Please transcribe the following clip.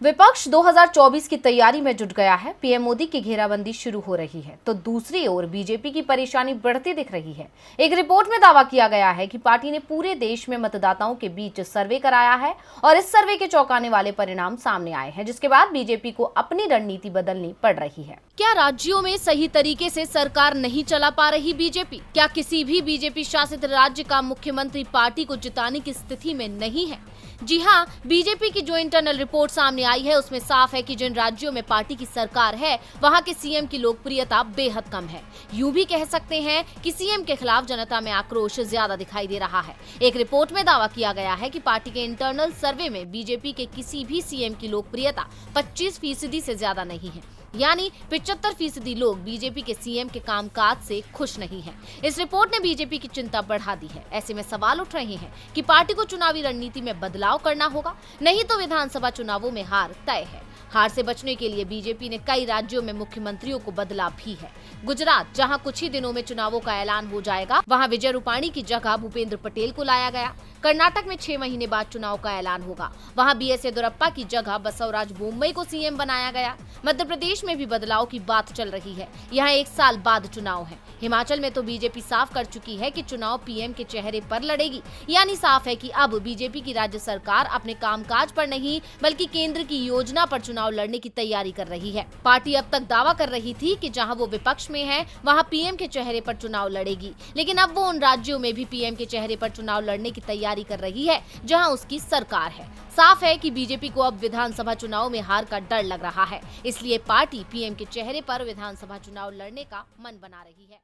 विपक्ष 2024 की तैयारी में जुट गया है। पीएम मोदी की घेराबंदी शुरू हो रही है तो दूसरी ओर बीजेपी की परेशानी बढ़ती दिख रही है। एक रिपोर्ट में दावा किया गया है कि पार्टी ने पूरे देश में मतदाताओं के बीच सर्वे कराया है और इस सर्वे के चौंकाने वाले परिणाम सामने आए हैं, जिसके बाद बीजेपी को अपनी रणनीति बदलनी पड़ रही है। क्या राज्यों में सही तरीके से सरकार नहीं चला पा रही बीजेपी? क्या किसी भी बीजेपी शासित राज्य का मुख्यमंत्री पार्टी को जिताने की स्थिति में नहीं है? जी हाँ, बीजेपी की जो इंटरनल रिपोर्ट सामने आई है उसमें साफ है कि जिन राज्यों में पार्टी की सरकार है वहां के सीएम की लोकप्रियता बेहद कम है। यूं भी कह सकते हैं कि सीएम के खिलाफ जनता में आक्रोश ज्यादा दिखाई दे रहा है। एक रिपोर्ट में दावा किया गया है कि पार्टी के इंटरनल सर्वे में बीजेपी के किसी भी सीएम की लोकप्रियता 25% से ज्यादा नहीं है, यानी 75% लोग बीजेपी के सीएम के कामकाज से खुश नहीं हैं। इस रिपोर्ट ने बीजेपी की चिंता बढ़ा दी है। ऐसे में सवाल उठ रहे हैं कि पार्टी को चुनावी रणनीति में बदलाव करना होगा, नहीं तो विधानसभा चुनावों में हार तय है। हार से बचने के लिए बीजेपी ने कई राज्यों में मुख्यमंत्रियों को बदला भी है। गुजरात, जहां कुछ ही दिनों में चुनावों का ऐलान हो जाएगा, वहां विजय रूपाणी की जगह भूपेंद्र पटेल को लाया गया। कर्नाटक में 6 महीने बाद चुनाव का ऐलान होगा, वहां बीएस येदियुरप्पा की जगह बसवराज बोम्मई को सीएम बनाया गया। मध्य प्रदेश में भी बदलाव की बात चल रही है, यहाँ 1 साल बाद चुनाव है। हिमाचल में तो बीजेपी साफ कर चुकी है कि चुनाव पीएम के चेहरे पर लड़ेगी, यानी साफ है कि अब बीजेपी की राज्य सरकार अपने कामकाज पर नहीं बल्कि केंद्र की योजना पर चुनाव लड़ने की तैयारी कर रही है। पार्टी अब तक दावा कर रही थी कि जहां वो विपक्ष में है वहां पीएम के चेहरे पर चुनाव लड़ेगी, लेकिन अब वो उन राज्यों में भी पीएम के चेहरे पर चुनाव लड़ने की तैयारी कर रही है जहां उसकी सरकार है। साफ है कि बीजेपी को अब विधानसभा चुनाव में हार का डर लग रहा है, इसलिए पार्टी पीएम के चेहरे पर विधानसभा चुनाव लड़ने का मन बना रही है।